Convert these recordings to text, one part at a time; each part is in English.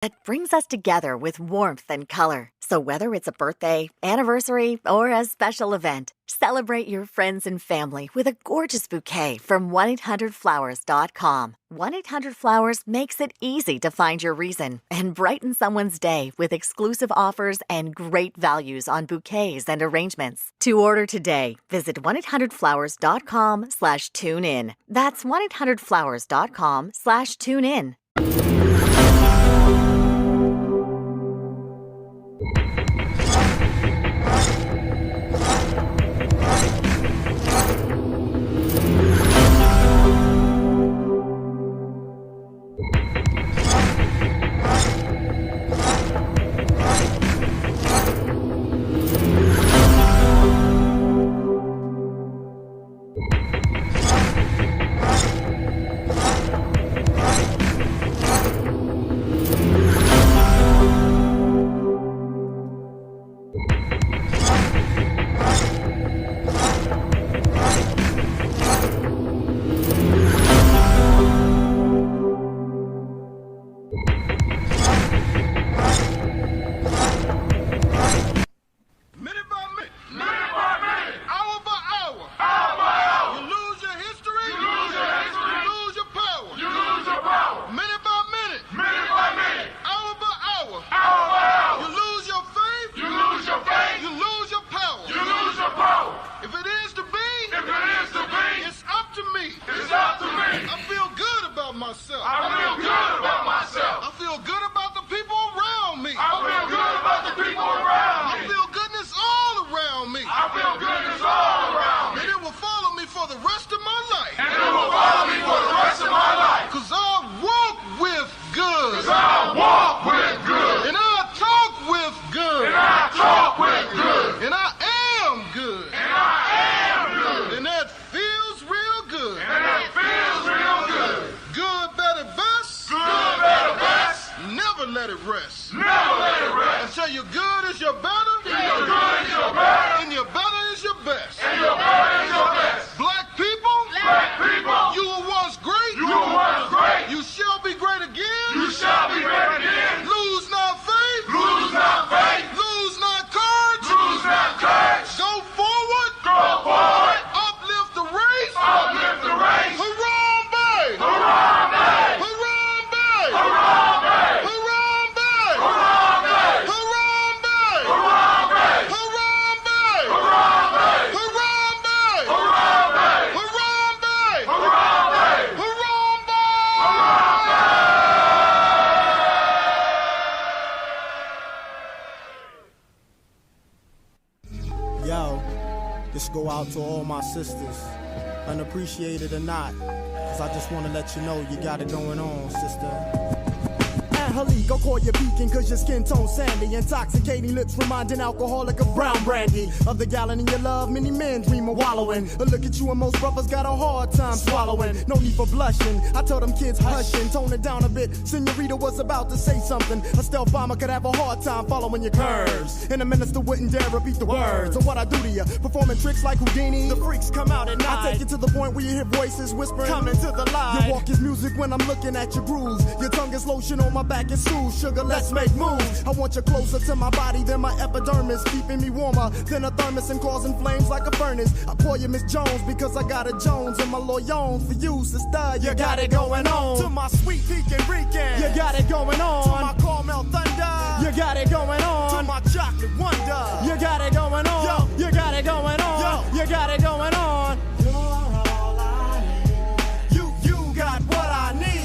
that brings us together with warmth and color. So whether it's a birthday, anniversary, or a special event, celebrate your friends and family with a gorgeous bouquet from 1-800-Flowers.com. 1-800-Flowers makes it easy to find your reason and brighten someone's day with exclusive offers and great values on bouquets and arrangements. To order today, visit 1-800-Flowers.com/tune-in. That's 1-800-Flowers.com/tune-in. Go out to all my sisters, unappreciated or not, cause I just wanna let you know you got it going on, sister. Halik, go call you beacon cause your skin tone sandy. Intoxicating lips reminding alcoholic of brown brandy. Of the gallon in your love, many men dream of wallowing. But look at you and most brothers got a hard time swallowing. No need for blushing, I told them kids hushing. Tone it down a bit, Senorita was about to say something. A stealth bomber could have a hard time following your curves. And a minister wouldn't dare repeat the words of what I do to you. Performing tricks like Houdini, the freaks come out at night. I take you to the point where you hear voices whispering, coming to the light. Your walk is music when I'm looking at your grooves. Your tongue is lotion on my back. It's soothe, sugar, let's make moves. I want you closer to my body than my epidermis, keeping me warmer than a thermos and causing flames like a furnace. I call you Miss Jones because I got a Jones and my loyons for you, sister. You got it going on. To my sweet pecan Rican, you got it going on. To my caramel thunder, you got it going on. To my chocolate wonder, you got it going on. Yo, you got it going on. Yo, you got it going on. You're all I need. You got what I need.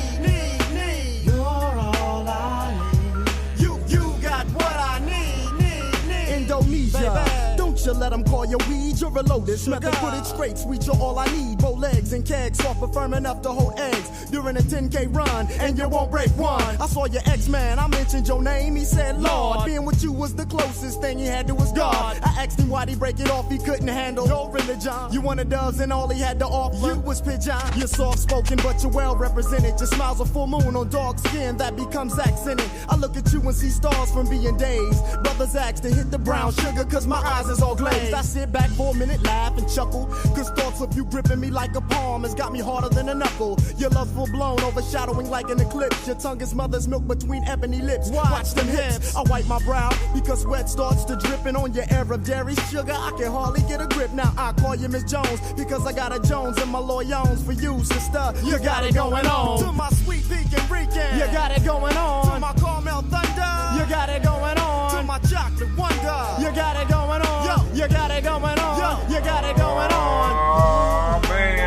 Don't you let them call you weed, you're a lotus. Method put it straight, sweet, you're all I need. Bow legs and kegs, soft but firm enough to hold eggs. During a 10K run, and you won't break one. I saw your ex-man, I mentioned your name, he said Lord. Being with you was the closest thing he had to his God. I asked him why'd he break it off, he couldn't handle your religion. You wanted doves and all he had to offer you was pigeon. You're soft-spoken but you're well-represented. Your smile's a full moon on dark skin that becomes accented. I look at you and see stars from being dazed. Brothers ask to hit the brown sugar cause my eyes is all glazed. I sit back for a minute, laugh and chuckle, cause thoughts of you gripping me like like a palm has got me harder than a knuckle. Your love's full blown, overshadowing like an eclipse. Your tongue is mother's milk between ebony lips. Watch them hips. I wipe my brow because sweat starts to dripping on your air of dairy sugar. I can hardly get a grip. Now I call you Miss Jones because I got a Jones in my loyons for you, sister. You got it going on. To my sweet pecan Rican, you got it going on. To my caramel thunder, you got it going on. To my chocolate wonder, you got it going on. Yo, you got it going on. Yo, you got it going on. Oh man.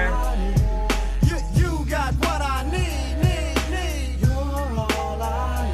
You got what I need. You're all I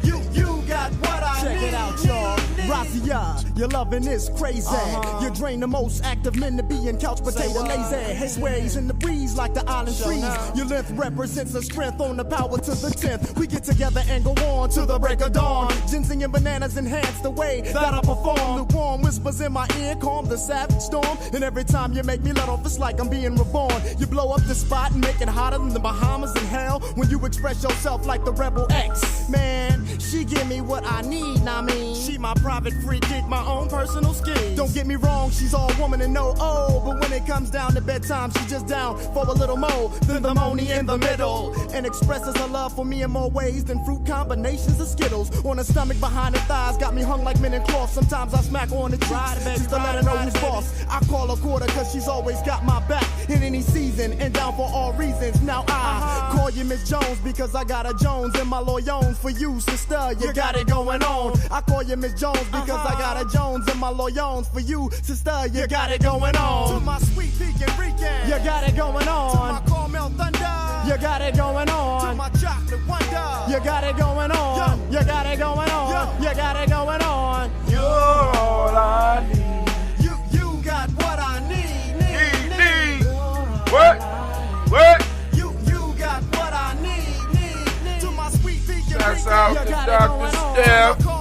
need. You got what I need. Check it out, y'all. Razia, your loving is crazy. You drain the most active men to be in couch potato lazy. His ways in the breeze like the island trees. Your length represents the strength on the power to the 10th. We get together and go on to the break of dawn. Ginseng and bananas enhance the way that I perform. Lukewarm whispers in my ear calm the savage storm. And every time you make me let off, it's like I'm being reborn. You blow up the spot and make it hotter than the Bahamas in hell. When you express yourself like the Rebel X. Man, she give me what I need, I mean. She my private free kick, my own personal scheme. Don't get me wrong, she's all woman and no oh. But when it comes down to bedtime, she's just down for a little more than the money in the middle. And expresses her love for me in more ways than fruit combinations of Skittles. On her stomach, behind her thighs, got me hung like men in cloth. Sometimes I smack her on the cheeks just to let her know who's boss. I call her quarter cause she's always got my back in any season and down for all reasons. Now I call you Miss Jones because I got a Jones in my loyons for you, sister. You got it going on. I call you Miss Jones because I got a Jones in my loyons for you, sister. You got it going on. To my sweet pecan Rican, you got it going on. To my caramel thunder, you got it going on. To my chocolate wonder, you got it going on. You got it going on. You got it going on. You're all I need. You got what I need. Need. What? You got what I need. To my sweet pecan Rican, Shouts out to Dr. Steph. You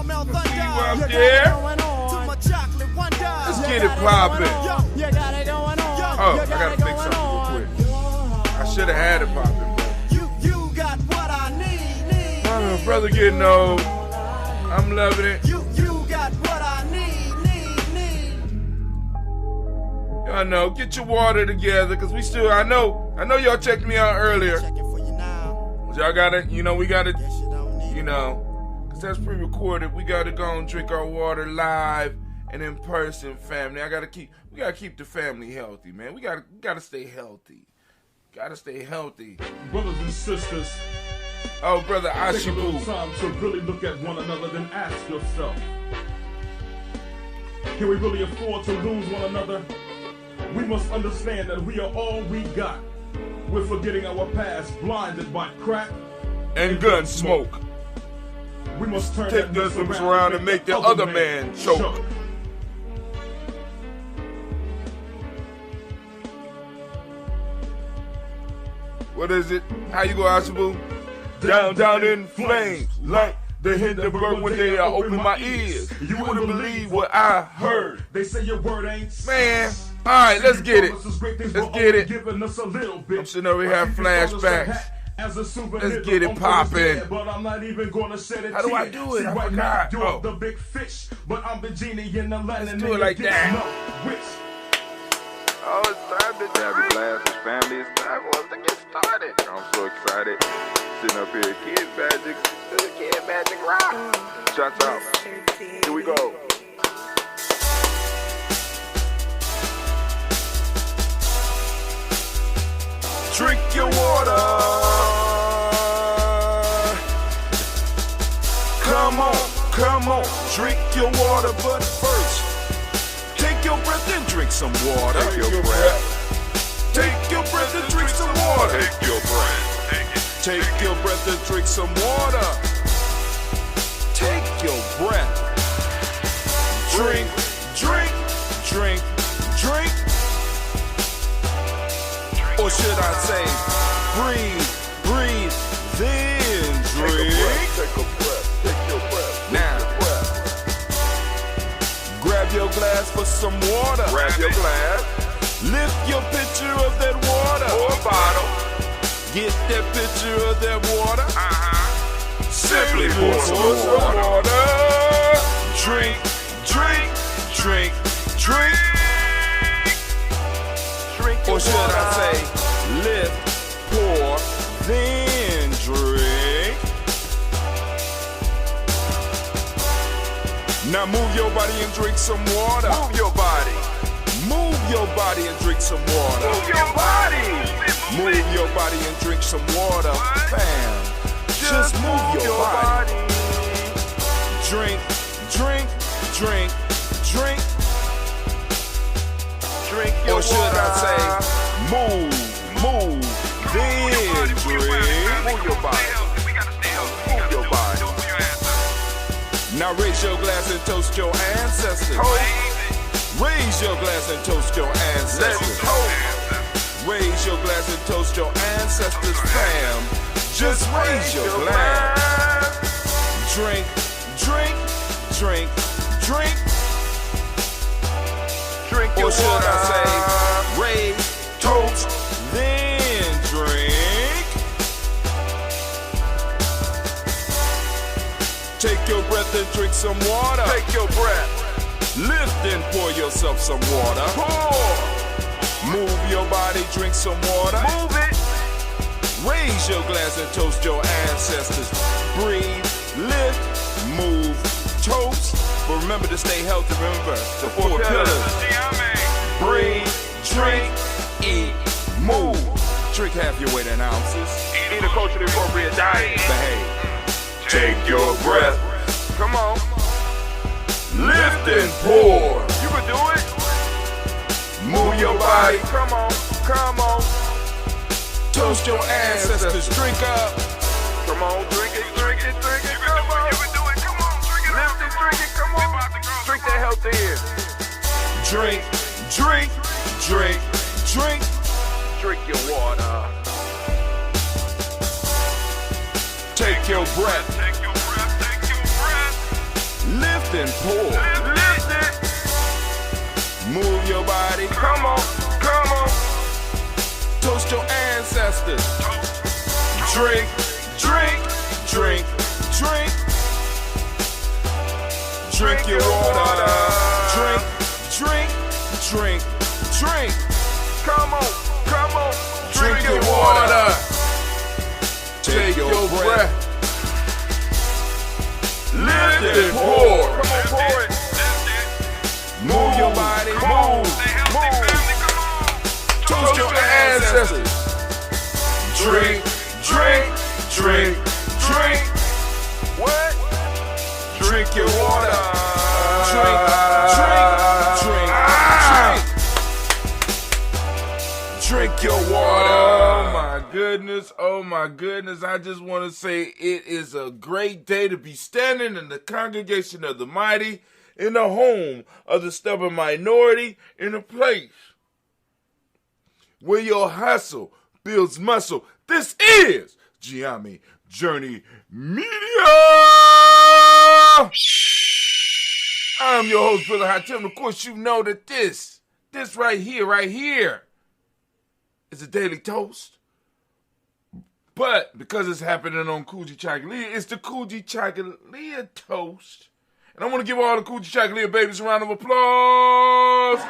up there? Let's get it poppin'. Oh, I gotta fix something real quick. I should have had it poppin', but you got what I need. Brother getting old. I'm loving it. You got what I need. Y'all know, get your water together, cause we still. I know y'all checked me out earlier. Checking for you now. Y'all gotta, we gotta, Guess you don't need cause that's pre-recorded. We gotta go and drink our water live and in person, family. We gotta keep the family healthy, man. We gotta stay healthy. Gotta stay healthy. Brothers and sisters, oh, brother take a little Ashibu. time to really look at one another, then ask yourself, can we really afford to lose one another? We must understand that we are all we got. We're forgetting our past, blinded by crack And gun smoke. We must turn Take that this around and make the other man choke. What is it? How you go, Ashibu? Down in flames, like the Hindenburg when they open my ears. You wouldn't believe what I heard. They say your word ain't Man, alright, let's get it. Let's get it. I'm I'm sitting over here having flashbacks. Let's get it poppin'. But I'm not even gonna set it. How do I do it? I forgot. You're Oh. the big fish, but I'm the genie in the land. Let's do it like that. Oh, it's time to grab your glasses, family. It's time for us to get started. I'm so excited. Sitting up here, Kid Magic Rock. Shots out. Here we go. Drink your water. Come on, drink your water, but first, take your breath and drink some water. Take your breath. Take your breath and drink some water. Take your breath. Take your breath and drink some water. Take your breath. Drink. Or should I say, breathe, then drink. Take a breath. Take your breath. Now, grab your glass for some water. Grab your glass. Lift your pitcher of that water. Or a bottle. Get that pitcher of that water. Simply pour some some water. Drink. Or Or should I say, lift, pour, then drink? Now move your body and drink some water. Move your body. Move your body and drink some water. Move your body. Move your body and drink some water. Fam, just move your body. Drink, drink, drink, drink. Drink your water. Or should I say, move, then drink. Move your body. Move your body. Now raise your glass and toast your ancestors. Raise your glass and toast your ancestors. Raise your glass and toast your ancestors, fam. Just raise your glass. Drink, drink, drink, drink. Drink your water. Or should I say, raise, toast, then drink. Take your breath and drink some water. Take your breath. Lift and pour yourself some water. Pour. Move your body, drink some water. Move it. Raise your glass and toast your ancestors. Breathe, lift, move, toast. But remember to stay healthy. Remember the four pillars. Breathe, drink, eat, move. Drink half your weight in ounces. Eat a culturally appropriate diet. Behave. Take your breath. Come on. Lift and pour. You can do it. Move your body. Come on, come on. Toast your ancestors. Drink up. Come on, drink it, drink it, drink it. Come on. You can do it. Come on, drink it. Lift it, drink it. Come on. Drink that health in. Drink, drink, drink, drink. Drink your water. Take your breath. Take your breath. Take your breath. Lift and pour. Lift it. Move your body. Come on, come on. Toast your ancestors. Drink, drink, drink, drink. Drink your water. Drink, drink, drink, drink. Come on, come on. Drink your water. Take your breath. Lift and pour. Come on, pour it. Move your body. Move. Toast your ancestors. Drink, drink, drink, drink. What? Drink your water. Drink, drink, drink, drink. Drink your water. Oh my goodness. I just want to say it is a great day to be standing in the congregation of the mighty, in the home of the stubborn minority, in a place where your hustle builds muscle. This is Giami Journey Media. I'm your host, Brother Hatem. Of course, you know that this right here is a daily toast. But because it's happening on Kujichagulia, it's the Kujichagulia toast. And I want to give all the Kujichagulia babies a round of applause.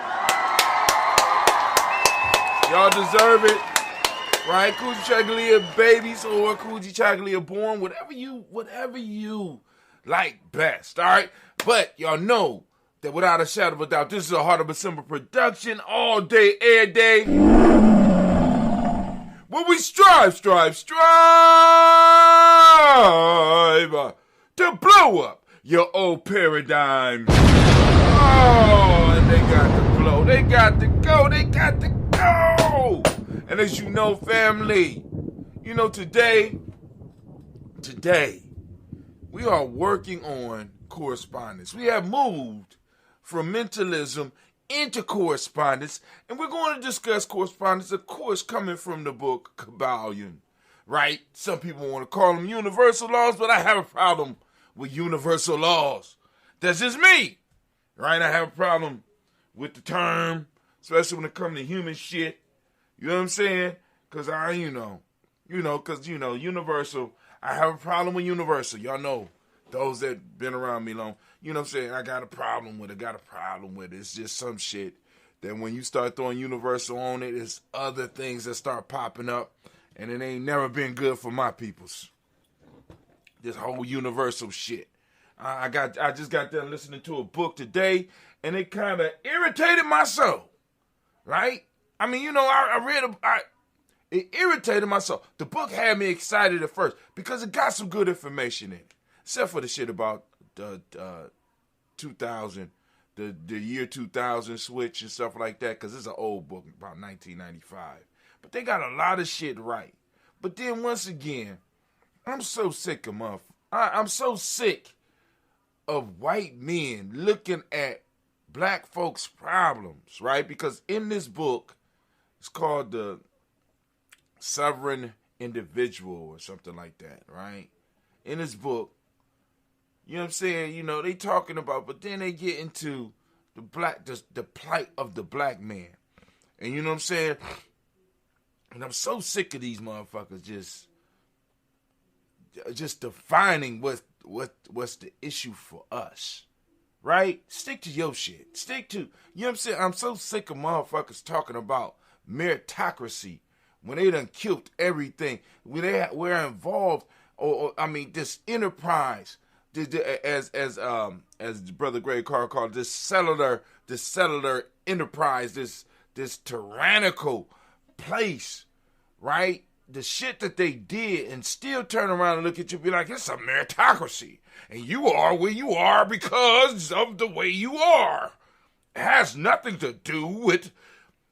Y'all deserve it. Right? Kujichagulia babies or Kujichagulia born, whatever you like best. All right? But y'all know that without a shadow of a doubt, this is a Heart of December production all day, every day. Where we strive to blow up your old paradigms. Oh, and they got to blow. They got to go. And as you know, family, today, we are working on correspondence. We have moved from mentalism into correspondence, and we're going to discuss correspondence, of course, coming from the book Kabbalion, right? Some people want to call them universal laws, but I have a problem with universal laws. That's just me, right? I have a problem with the term, especially when it comes to human shit. You know what I'm saying? Because universal, I have a problem with universal. Y'all know, those that been around me long, you know what I'm saying? I got a problem with it. It's just some shit then when you start throwing universal on it, there's other things that start popping up, and it ain't never been good for my peoples. This whole universal shit. I just got done listening to a book today, and it kind of irritated my soul, right? I mean, you know, it irritated my soul. The book had me excited at first because it got some good information in it, except for the shit about the 2000, the year 2000 switch and stuff like that, because it's an old book, about 1995. But they got a lot of shit right. But then once again, I'm so sick of I'm so sick of white men looking at black folks' problems, right? Because in this book, it's called The Sovereign Individual or something like that, right? In this book, you know what I'm saying? You know, they talking about, but then they get into the plight of the black man. And you know what I'm saying? And I'm so sick of these motherfuckers just defining what's the issue for us, right? Stick to your shit. Stick to, you know what I'm saying? I'm so sick of motherfuckers talking about meritocracy when they done killed everything. When we're involved, or I mean, this enterprise, as Brother Greg Carr called it, this cellular enterprise, this tyrannical place, right? The shit that they did, and still turn around and look at you and be like, it's a meritocracy. And you are where you are because of the way you are. It has nothing to do with,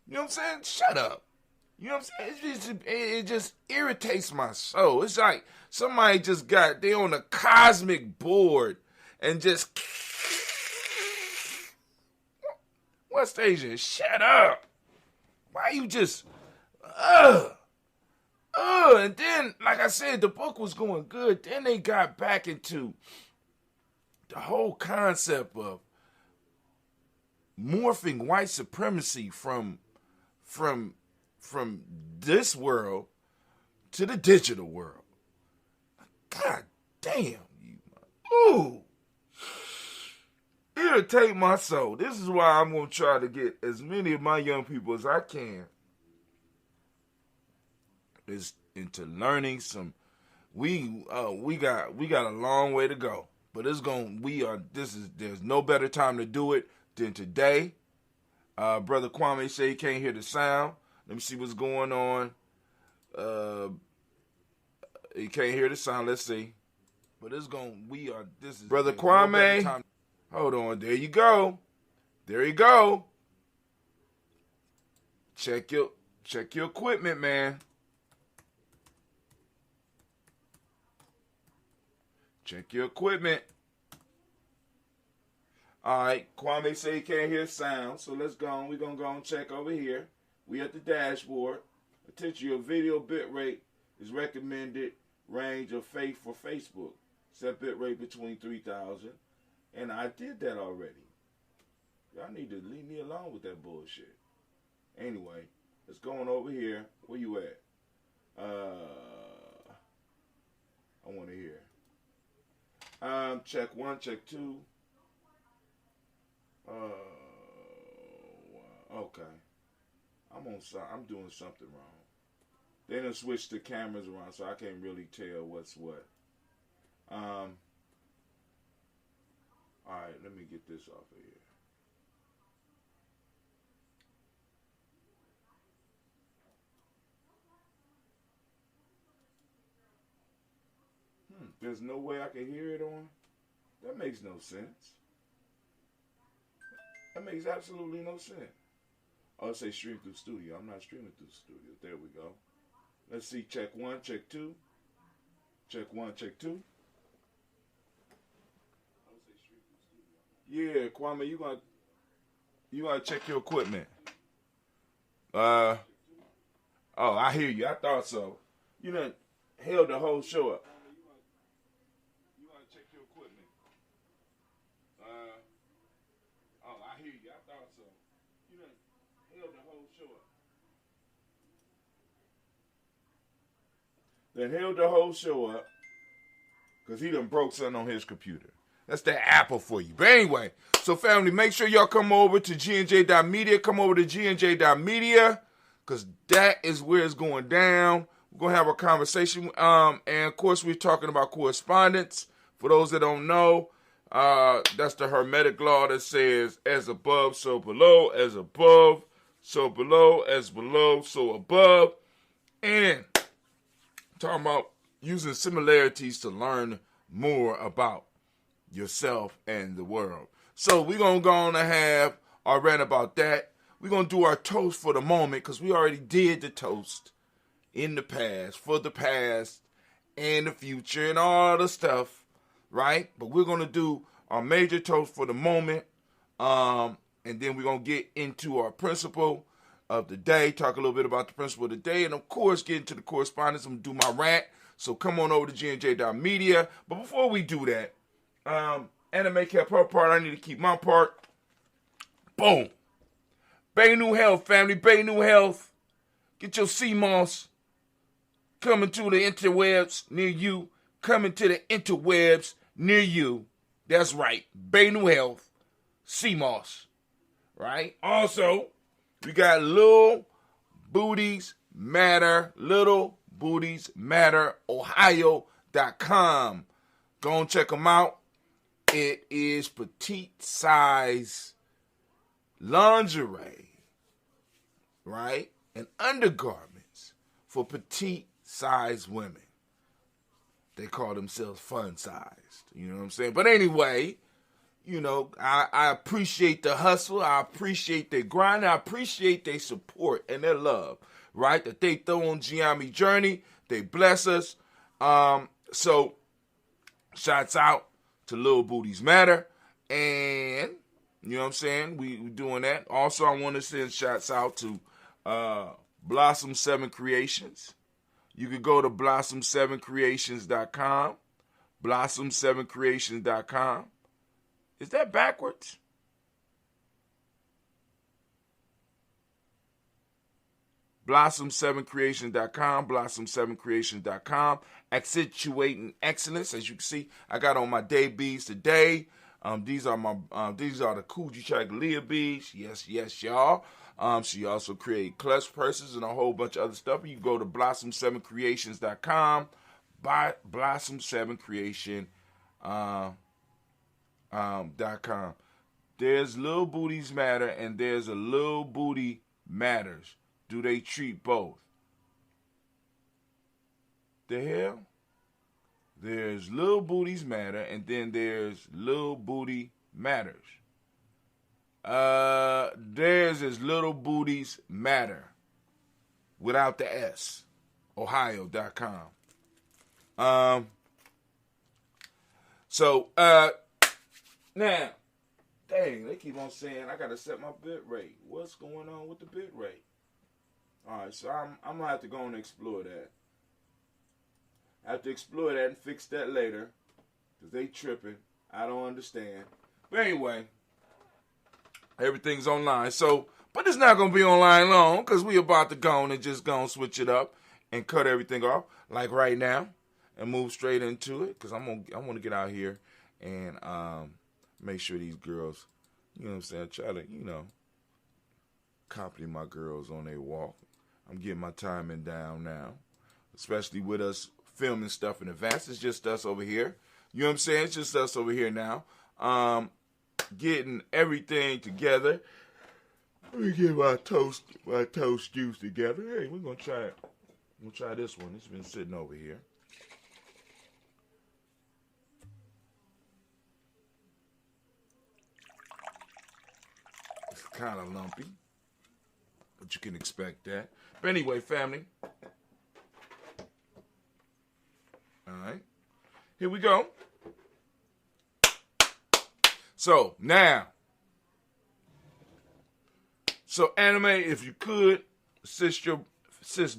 you know what I'm saying? Shut up. You know what I'm saying? It just irritates my soul. It's like somebody they on a cosmic board and just, West Asian, shut up. Why you just, and then, like I said, the book was going good. Then they got back into the whole concept of morphing white supremacy from this world to the digital world. God damn, ooh, irritate my soul. This is why I'm gonna try to get as many of my young people as I can is into learning some. We got a long way to go, but there's no better time to do it than today. Brother Kwame say he can't hear the sound. Let me see what's going on. He can't hear the sound. Let's see. But this is Brother Kwame. No hold on. There you go. There you go. Check your equipment, man. Check your equipment. All right, Kwame say he can't hear sound, so let's go on. We're going to go and check over here. We at the dashboard. Attention, your video bitrate is recommended range of faith for Facebook. Set bitrate between 3,000. And I did that already. Y'all need to leave me alone with that bullshit. Anyway, let's go on over here. Where you at? I want to hear. Check 1, check 2. Okay. I'm doing something wrong. They done switched the cameras around, so I can't really tell what's what. All right, let me get this off of here. There's no way I can hear it on? That makes no sense. That makes absolutely no sense. Oh, it say stream through studio. I'm not streaming through studio. There we go. Let's see. Check 1, check 2. Check 1, check 2. Yeah, Kwame, you gotta check your equipment. Oh, I hear you. I thought so. You done held the whole show up. You gotta check your equipment. Oh, I hear you. I thought so. You done held the whole show up. Then held the whole show up because he done broke something on his computer. That's that Apple for you. But anyway, so family, make sure y'all come over to gnj.media. Come over to gnj.media because that is where it's going down. We're going to have a conversation. And, of course, we're talking about correspondence. For those that don't know, that's the Hermetic law that says, as above, so below, as above, so below, as below, so above. And talking about using similarities to learn more about yourself and the world. So we're going to go on and have our rant about that. We're going to do our toast for the moment because we already did the toast in the past, for the past and the future and all the stuff, right? But we're going to do our major toast for the moment, and then we're going to get into our principle of the day, talk a little bit about the principle of the day, and of course get into the correspondence. I'm going to do my rant, so come on over to gnj.media. But before we do that, Anime kept her part, I need to keep my part. Boom. Bay New Health, family, Bay New Health. Get your CMOS coming to the interwebs near you. Coming to the interwebs near you. That's right. Bay New Health, CMOS. Right? Also, we got Little Booties Matter, Little Booties Matter, Ohio.com. Go and check them out. It is petite size lingerie, right? And undergarments for petite size women. They call themselves fun sized. You know what I'm saying? But anyway, you know, I appreciate the hustle. I appreciate their grind. I appreciate their support and their love, right? That they throw on Giami Journey. They bless us. So, shouts out to Little Booties Matter. And, you know what I'm saying? We doing that. Also, I want to send shouts out to Blossom 7 Creations. You could go to blossom7creations.com. Blossom7creations.com. Is that backwards? Blossom7creations.com. Blossom7creations.com. Accentuating excellence. As you can see, I got on my day beads today. These are the Kujichagulia beads. Yes, y'all. She also created clutch purses and a whole bunch of other stuff. You can go to blossom7creations.com. By blossom7creation.com. There's Little Booties Matter and there's a Little Booty Matters. Do they treat both? The hell? There's Little Booties Matter and then there's Little Booty Matters. Theirs is Little Booties Matter without the S. Ohio.com. Now, dang, they keep on saying I gotta set my bit rate. What's going on with the bit rate? Alright, so I'm gonna have to go and explore that. I have to explore that and fix that later. Because they tripping. I don't understand. But anyway, everything's online. So, but it's not gonna be online long because we about to go and just go and switch it up and cut everything off like right now and move straight into it because I want to get out here and make sure these girls, you know what I'm saying, try to, you know, accompany my girls on their walk. I'm getting my timing down now, especially with us filming stuff in advance. It's just us over here. You know what I'm saying? It's just us over here now. Getting everything together. Let me get my toast juice together. Hey, we're gonna try it. We'll try this one. It's been sitting over here. It's kind of lumpy, but you can expect that. But anyway, family. All right. Here we go. So, now. So, anime, if you could, assist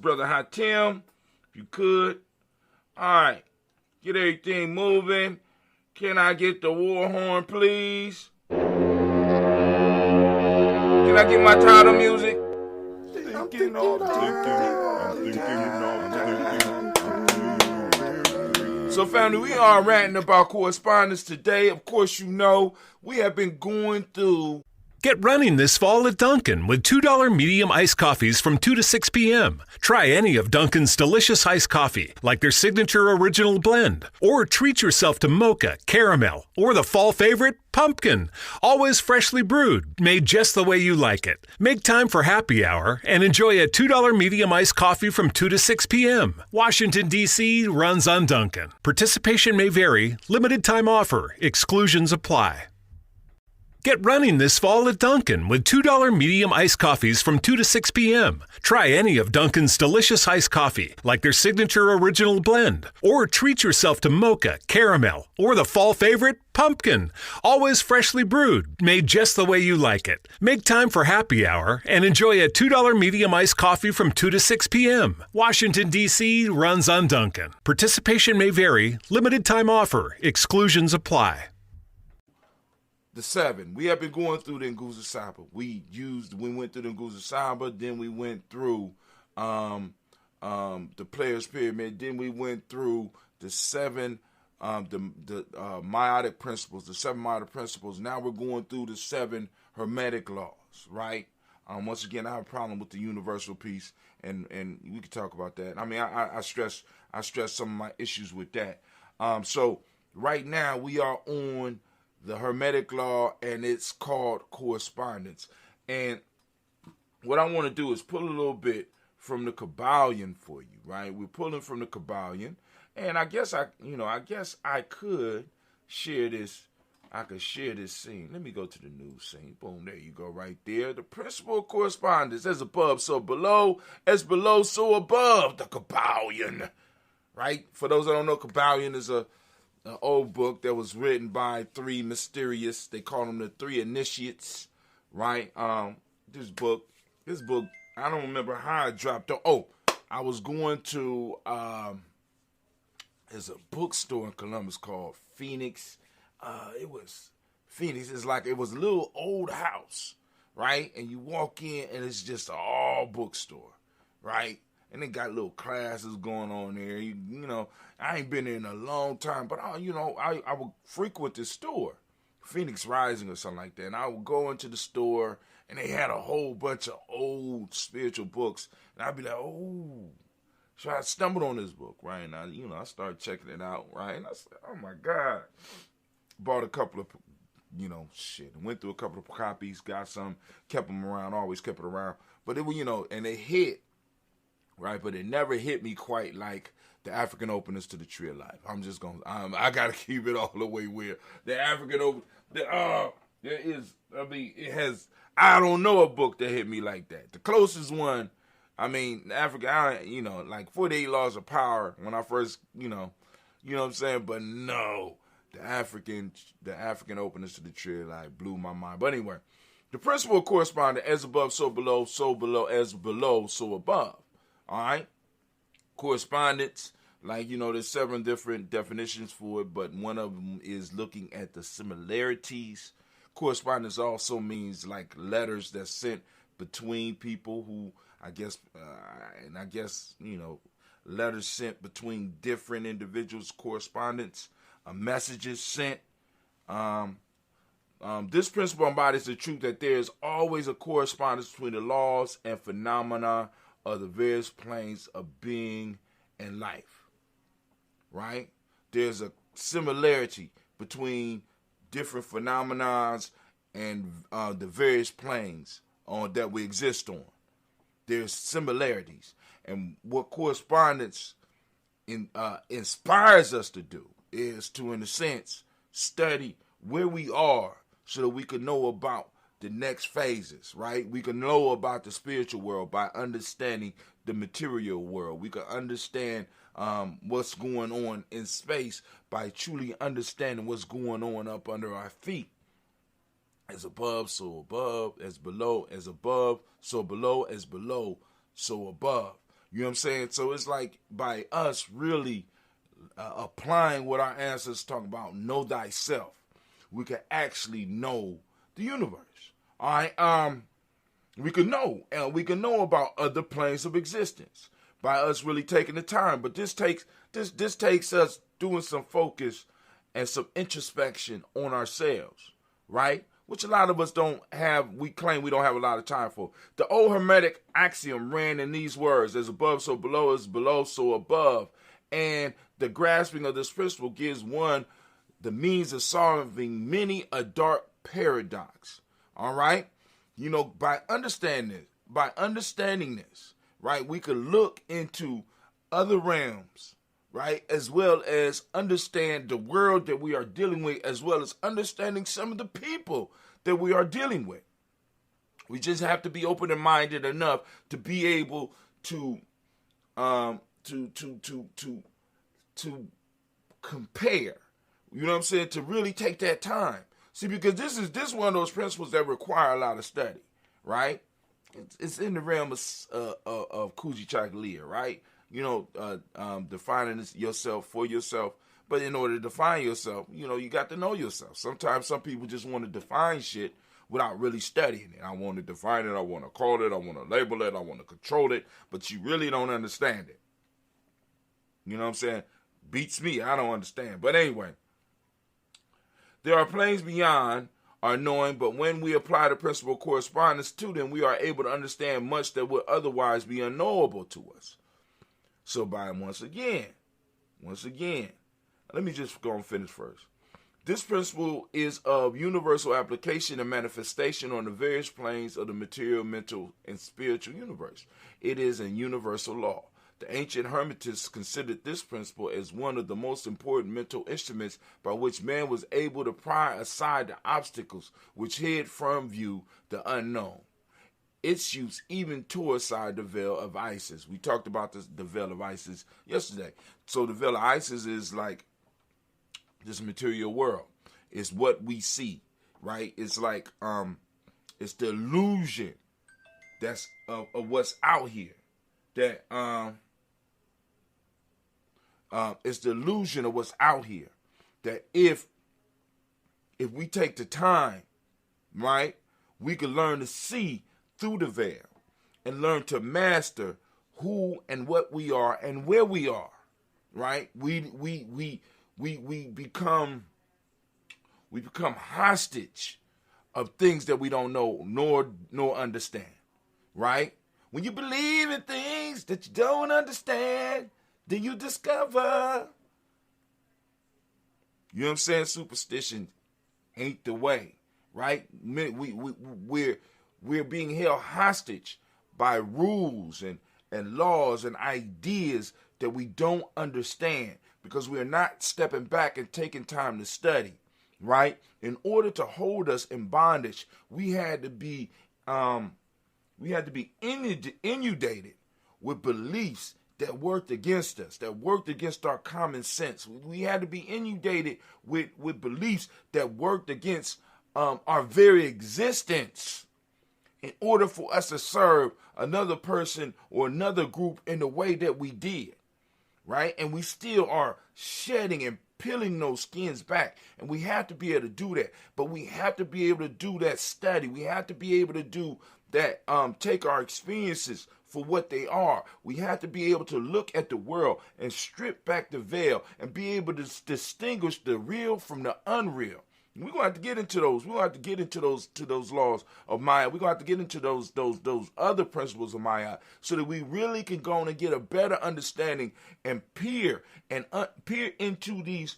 brother Hatim, if you could. All right. Get everything moving. Can I get the war horn, please? Can I get my title music? I'm thinking. So, family, we are ranting about correspondence today. Of course, you know, we have been going through. Get running this fall at Dunkin' with $2 medium iced coffees from 2 to 6 p.m. Try any of Dunkin's delicious iced coffee, like their signature original blend. Or treat yourself to mocha, caramel, or the fall favorite, pumpkin. Always freshly brewed, made just the way you like it. Make time for happy hour and enjoy a $2 medium iced coffee from 2 to 6 p.m. Washington, D.C. runs on Dunkin'. Participation may vary. Limited time offer. Exclusions apply. Get running this fall at Dunkin' with $2 medium iced coffees from 2 to 6 p.m. Try any of Dunkin's delicious iced coffee, like their signature original blend. Or treat yourself to mocha, caramel, or the fall favorite, pumpkin. Always freshly brewed, made just the way you like it. Make time for happy hour and enjoy a $2 medium iced coffee from 2 to 6 p.m. Washington, D.C. runs on Dunkin'. Participation may vary. Limited time offer. Exclusions apply. The 7. We have been going through the Nguzo Saba. We went through the Nguzo Saba, then we went through the Players Pyramid, then we went through the 7 meiotic principles, the 7 meiotic principles. Now we're going through the 7 hermetic laws, right? Once again, I have a problem with the universal piece, and we can talk about that. I mean, I stress some of my issues with that. So right now we are on the hermetic law, and it's called correspondence. And what I want to do is pull a little bit from the Kabbalion for you, right? We're pulling from the Kabbalion, and I guess I could share this. I could share this scene. Let me go to the news scene. Boom, there you go, right there. The principle of correspondence, as above, so below, as below, so above. The Kabbalion, right? For those that don't know, Kabbalion is an old book that was written by 3 mysterious, they call them the 3 initiates, right? This book, I don't remember how I dropped it. Oh, I was going to, there's a bookstore in Columbus called Phoenix. It was Phoenix. It's like, it was a little old house, right? And you walk in and it's just an all bookstore, right? And they got little classes going on there. You know, I ain't been there in a long time, but I would frequent this store, Phoenix Rising or something like that. And I would go into the store, and they had a whole bunch of old spiritual books. And I'd be like, oh. So I stumbled on this book, right? And I started checking it out, right? And I said, oh my God. Bought a couple of, went through a couple of copies, got some, kept them around, always kept it around. But it was, and it hit. Right, but it never hit me quite like the African openers to the Tree of Life. I'm just going to, I got to keep it all the way where the African open, it has, I don't know a book that hit me like that. The closest one, like 48 Laws of Power when I first, you know what I'm saying? But no, the African openers to the Tree of Life blew my mind. But anyway, the principle of correspondence, as above, so below, as below, so above. All right, correspondence, there's 7 different definitions for it, but one of them is looking at the similarities. Correspondence also means like letters that's sent between people who, letters sent between different individuals, correspondence, messages sent. This principle embodies the truth that there is always a correspondence between the laws and phenomena of the various planes of being and life, right? There's a similarity between different phenomena and the various planes that we exist on. There's similarities. And what correspondence inspires us to do is to, in a sense, study where we are so that we can know about the next phases, right? We can know about the spiritual world by understanding the material world. We can understand what's going on in space by truly understanding what's going on up under our feet. As above, so above. As below, as above. So below, as below, so above. You know what I'm saying? So it's like by us really applying what our ancestors talk about, know thyself, we can actually know the universe. All right, we can know about other planes of existence by us really taking the time. But this takes this takes us doing some focus and some introspection on ourselves, right? Which a lot of us don't have, we claim we don't have a lot of time for. The old Hermetic axiom ran in these words: as above, so below, as below, so above. And the grasping of this principle gives one the means of solving many a dark paradox. All right? You know, by understanding this, right, we could look into other realms, right, as well as understand the world that we are dealing with, as well as understanding some of the people that we are dealing with. We just have to be open and minded enough to be able to compare. You know what I'm saying? To really take that time. See, because this is one of those principles that require a lot of study, right? It's in the realm of Kujichagulia, right? You know, defining yourself for yourself. But in order to define yourself, you know, you got to know yourself. Sometimes some people just want to define shit without really studying it. I want to define it. I want to call it. I want to label it. I want to control it. But you really don't understand it. You know what I'm saying? Beats me. I don't understand. But anyway, there are planes beyond our knowing, but when we apply the principle of correspondence to them, we are able to understand much that would otherwise be unknowable to us. So once again, let me just go and finish first. This principle is of universal application and manifestation on the various planes of the material, mental, and spiritual universe. It is a universal law. The ancient Hermetists considered this principle as one of the most important mental instruments by which man was able to pry aside the obstacles which hid from view the unknown. Its use even tore aside the veil of Isis. We talked about the veil of Isis yesterday. So the veil of Isis is like this material world. It's what we see, right? It's like it's the illusion that's of what's out here. That it's the illusion of what's out here. That if we take the time, right, we can learn to see through the veil and learn to master who and what we are and where we are, right? We become hostage of things that we don't know nor understand, right? When you believe in things that you don't understand, then you discover. You know what I'm saying? Superstition ain't the way, right? We're being held hostage by rules and laws and ideas that we don't understand because we're not stepping back and taking time to study, right? In order to hold us in bondage, we had to be inundated with beliefs that worked against us, that worked against our common sense. We had to be inundated with beliefs that worked against our very existence in order for us to serve another person or another group in the way that we did, right? And we still are shedding and peeling those skins back, and we have to be able to do that. But we have to be able to do that study. We have to be able to do that, take our experiences for what they are. We have to be able to look at the world and strip back the veil and be able to distinguish the real from the unreal. We're going to have to get into those. We're going to have to get into those laws of Maya. We're going to have to get into those other principles of Maya so that we really can go on and get a better understanding and peer into these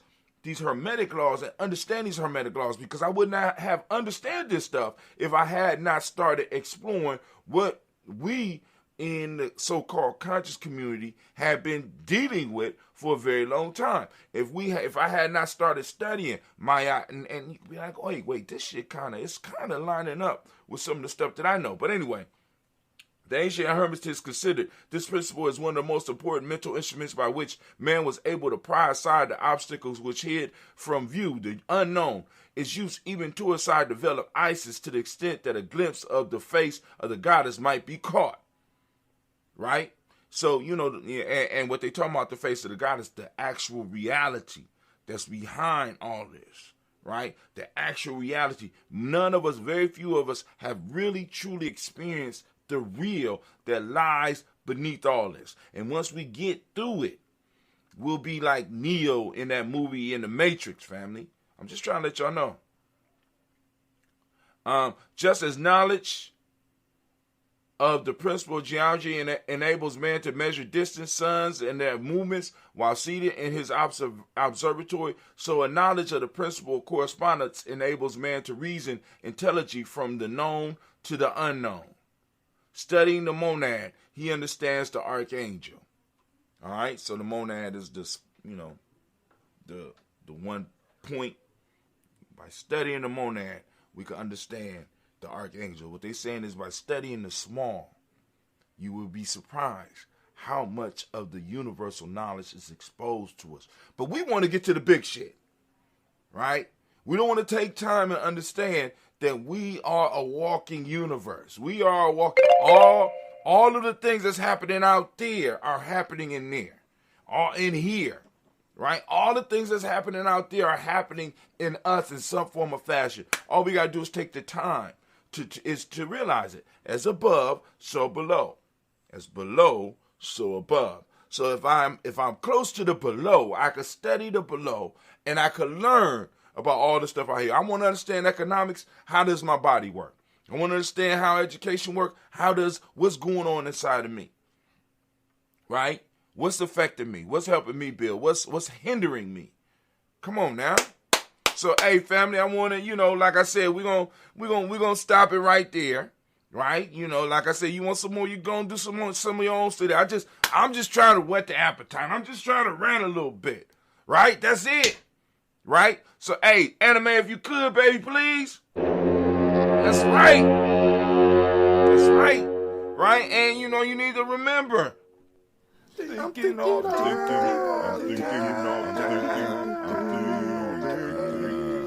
hermetic laws and understand these hermetic laws, because I would not have understood this stuff if I had not started exploring what we in the so-called conscious community have been dealing with for a very long time. If I had not started studying Maya and you'd be like, wait, this shit it's kind of lining up with some of the stuff that I know. But anyway, the ancient Hermetists considered this principle as one of the most important mental instruments by which man was able to pry aside the obstacles which hid from view the unknown. Its use even tore aside the veil of Isis to the extent that a glimpse of the face of the goddess might be caught. Right? So, and what they talk about the face of the goddess, the actual reality that's behind all this, right? The actual reality. None of us, very few of us, have really truly experienced the real that lies beneath all this. And once we get through it, we'll be like Neo in that movie in the Matrix, family. I'm just trying to let y'all know. Just as knowledge of the principle of geometry enables man to measure distant suns and their movements while seated in his observatory, so a knowledge of the principle of correspondence enables man to reason intelligently from the known to the unknown. Studying the monad, he understands the archangel. All right, so the monad is this, the one point. By studying the monad, we can understand the archangel. What they're saying is by studying the small, you will be surprised how much of the universal knowledge is exposed to us. But we want to get to the big shit, right? We don't want to take time and understand that we are a walking universe. We are a walking, all of the things that's happening out there are happening in there, all in here. Right? All the things that's happening out there are happening in us in some form or fashion. All we got to do is take the time to realize it. As above, so below. As below, so above. So if I'm close to the below, I can study the below and I can learn about all the stuff out here. I want to understand economics. How does my body work? I want to understand how education works. What's going on inside of me? Right? What's affecting me? What's helping me build? What's hindering me? Come on now. So, hey, family, I want to, like I said, we're gonna stop it right there, right? Like I said, you want some more, you're gonna do some of your own study. I'm just trying to whet the appetite. I'm just trying to rant a little bit, right? That's it, right? So, hey, anime, if you could, baby, please. That's right. That's right, right? And you need to remember.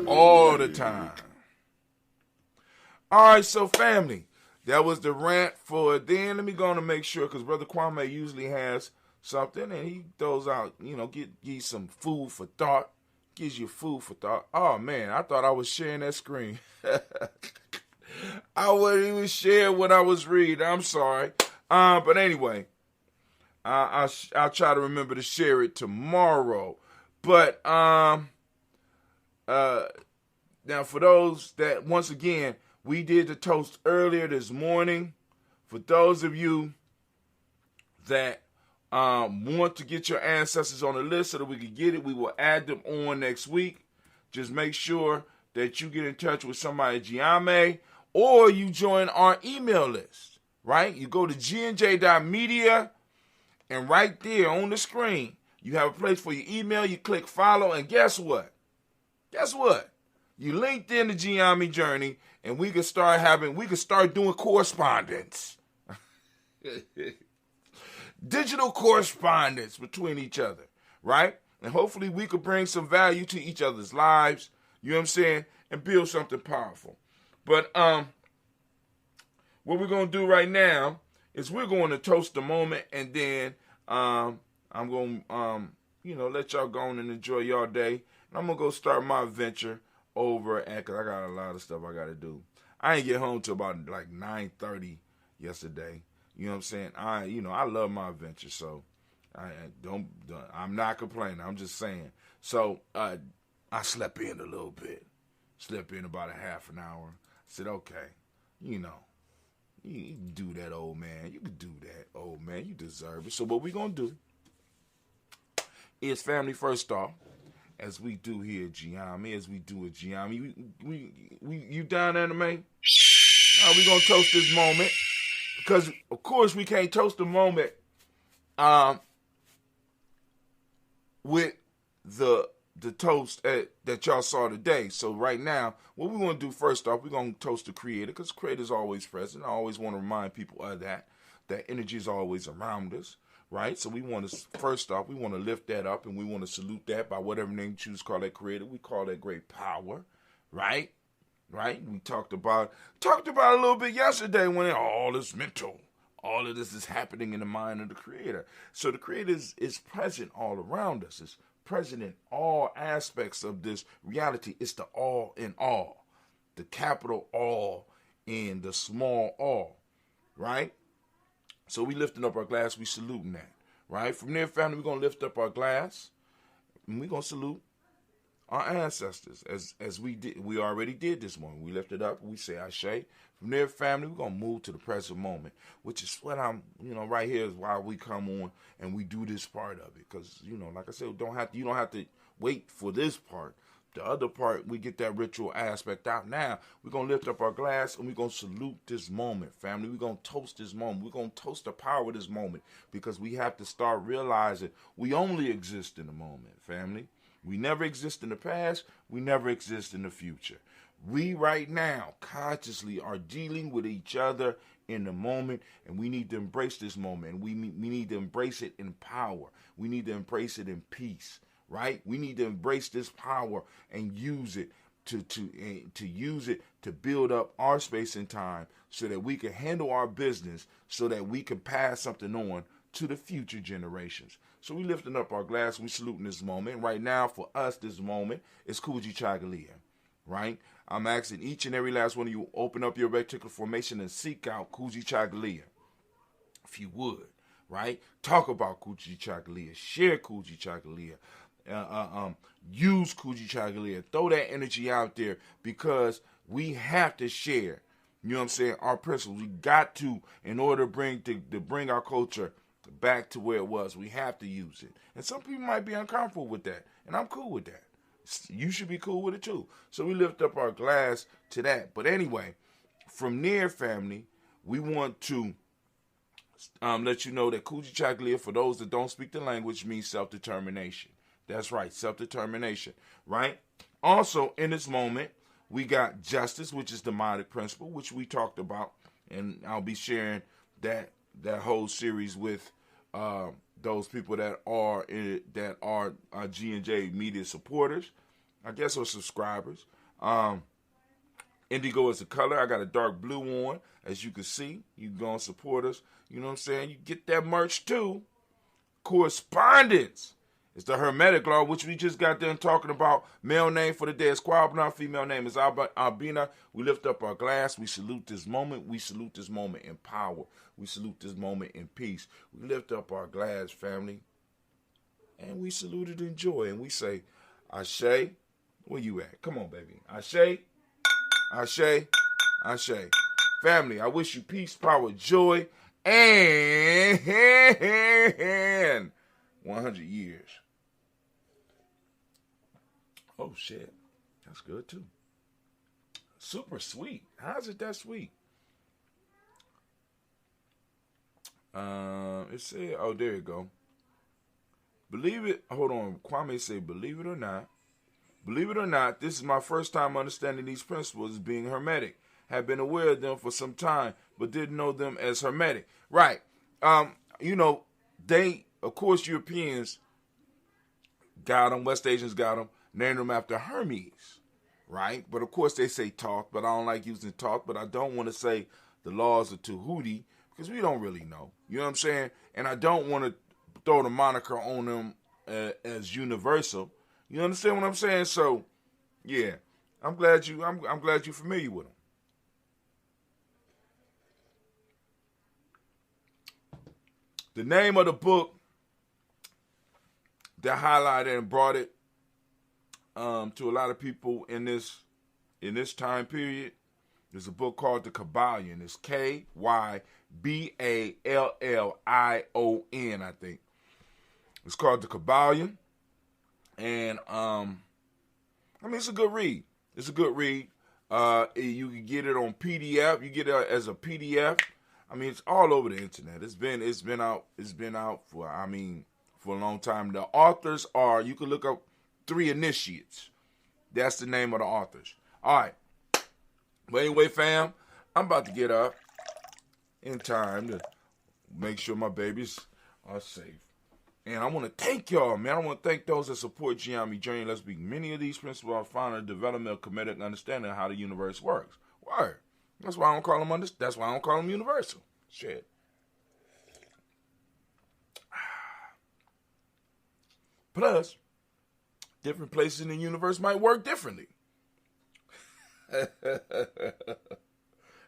All the time. All right, so family, that was the rant for then. Let me go on and make sure, because Brother Kwame usually has something, and he throws out, give you some food for thought. Gives you food for thought. Oh, man, I thought I was sharing that screen. I wasn't even sharing what I was reading. I'm sorry. But anyway. I'll try to remember to share it tomorrow. But now for those that, once again, we did the toast earlier this morning. For those of you that want to get your ancestors on the list so that we can get it, we will add them on next week. Just make sure that you get in touch with somebody at Giame or you join our email list, right? You go to gnj.media. And right there on the screen, you have a place for your email. You click follow, and guess what? Guess what? You linked in the Giami journey, and we can start doing correspondence. Digital correspondence between each other, right? And hopefully we could bring some value to each other's lives, you know what I'm saying, and build something powerful. But what we're going to do right now is we're going to toast the moment, and then I'm going to, let y'all go on and enjoy y'all day. And I'm going to go start my adventure over because I got a lot of stuff I got to do. I didn't get home till about like 9:30 yesterday. You know what I'm saying? I love my adventure, so I'm not complaining. I'm just saying. So I slept in a little bit. Slept in about a half an hour. I said, okay, you can do that, old man. You can do that, old man. You deserve it. So what we going to do is family first off, as we do here at Giami, you down, anime? We going to toast this moment. Because, of course, we can't toast the moment with the toast that y'all saw today. So right now, what we want to do first off, we're going to toast the creator, because the creator is always present. I always want to remind people of that energy is always around us, right? So we want to, first off, we want to lift that up, and we want to salute that by whatever name you choose to call that creator. We call that great power, right? Right? We talked about a little bit yesterday when all is mental. All of this is happening in the mind of the creator. So the creator is present all around us. It's present in all aspects of this reality. It's the all in all. The capital all and the small all. Right? So we lifting up our glass, we saluting that. right? From there, family, we're going to lift up our glass, and we're going to salute our ancestors, as we already did this morning. We lift it up, we say Ashe. From there, family, we're going to move to the present moment, which is what right here is why we come on and we do this part of it. Because, like I said, you don't have to wait for this part. The other part, we get that ritual aspect out. Now, we're going to lift up our glass and we're going to salute this moment, family. We're going to toast this moment. We're going to toast the power of this moment, because we have to start realizing we only exist in the moment, family. We never exist in the past. We never exist in the future. We right now consciously are dealing with each other in the moment, and we need to embrace this moment. And we need to embrace it in power. We need to embrace it in peace, right? We need to embrace this power and use it to build up our space and time, so that we can handle our business, so that we can pass something on to the future generations. So we lifting up our glass, we saluting this moment. Right now, for us, this moment is Kujichagulia, right? I'm asking each and every last one of you, open up your reticular formation and seek out Kujichagulia, if you would, right? Talk about Kujichagulia, share Kujichagulia, use Kujichagulia, throw that energy out there, because we have to share, you know what I'm saying, our principles. We got to, in order to bring our culture back to where it was, we have to use it. And some people might be uncomfortable with that, and I'm cool with that. You should be cool with it too. So we lift up our glass to that. But anyway, from there, family, we want to let you know that Kujichagulia, for those that don't speak the language, means self-determination. That's right, self-determination, right? Also, in this moment, we got justice, which is the demonic principle, which we talked about, and I'll be sharing that whole series with those people that are G&J media supporters, I guess, or subscribers. Indigo is the color. I got a dark blue on, as you can see. You go and support us. You know what I'm saying? You get that merch too. Correspondence. It's the Hermetic law, which we just got done talking about. Male name for the day is Quabna. Female name is Albina. We lift up our glass. We salute this moment. We salute this moment in power. We salute this moment in peace. We lift up our glass, family, and we salute it in joy. And we say, Ashe, where you at? Come on, baby. Ashe, Ashe, Ashe. Family, I wish you peace, power, joy, and 100 years. Oh, shit. That's good, too. Super sweet. How's it that sweet? It said, oh, there you go. Believe it. Hold on. Kwame said, believe it or not, this is my first time understanding these principles as being hermetic. Have been aware of them for some time, but didn't know them as hermetic. Right. They, of course, Europeans got them, West Asians got them, named them after Hermes, right? But of course they say Thoth, but I don't like using Thoth, but I don't want to say the laws of Tahuti, because we don't really know. You know what I'm saying? And I don't want to throw the moniker on them as universal. You understand what I'm saying? So, yeah, I'm glad you're familiar with them. The name of the book that highlighted and brought it to a lot of people in this time period is a book called The Kabbalion. It's Kybalion, I think. It's called The Kabbalion. And it's a good read. It's a good read. You can get it on PDF. You get it as a PDF. It's all over the internet. It's been out for a long time. The authors are, you can look up 3 Initiates. That's the name of the authors. All right. But anyway, fam, I'm about to get up in time to make sure my babies are safe. And I want to thank y'all, man. I want to thank those that support Gianni Journey. Let's be. Many of these principles are found in the development of comedic understanding of how the universe works. Word. That's why I don't call them That's why I don't call them universal. Shit. Plus, different places in the universe might work differently.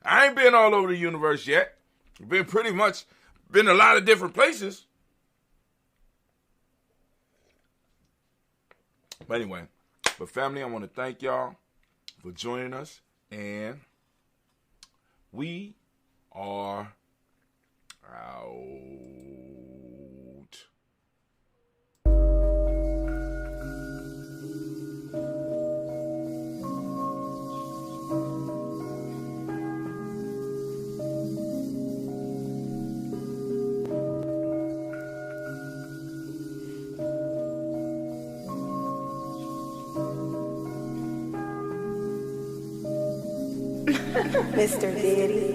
I ain't been all over the universe yet. Been a lot of different places. But anyway, but family, I want to thank y'all for joining us, and we are out. Mr. Diddy.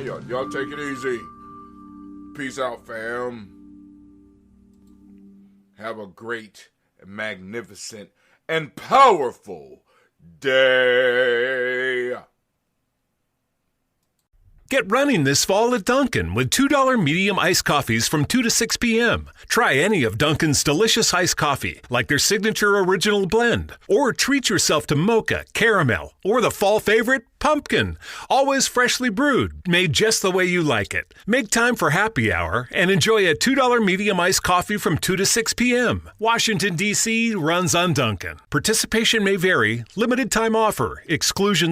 Y'all take it easy. Peace out, fam. Have a great, magnificent, and powerful day. Get running this fall at Dunkin' with $2 medium iced coffees from 2 to 6 p.m. Try any of Dunkin's delicious iced coffee, like their signature original blend. Or treat yourself to mocha, caramel, or the fall favorite, pumpkin. Always freshly brewed, made just the way you like it. Make time for happy hour and enjoy a $2 medium iced coffee from 2 to 6 p.m. Washington, D.C. runs on Dunkin'. Participation may vary. Limited time offer. Exclusions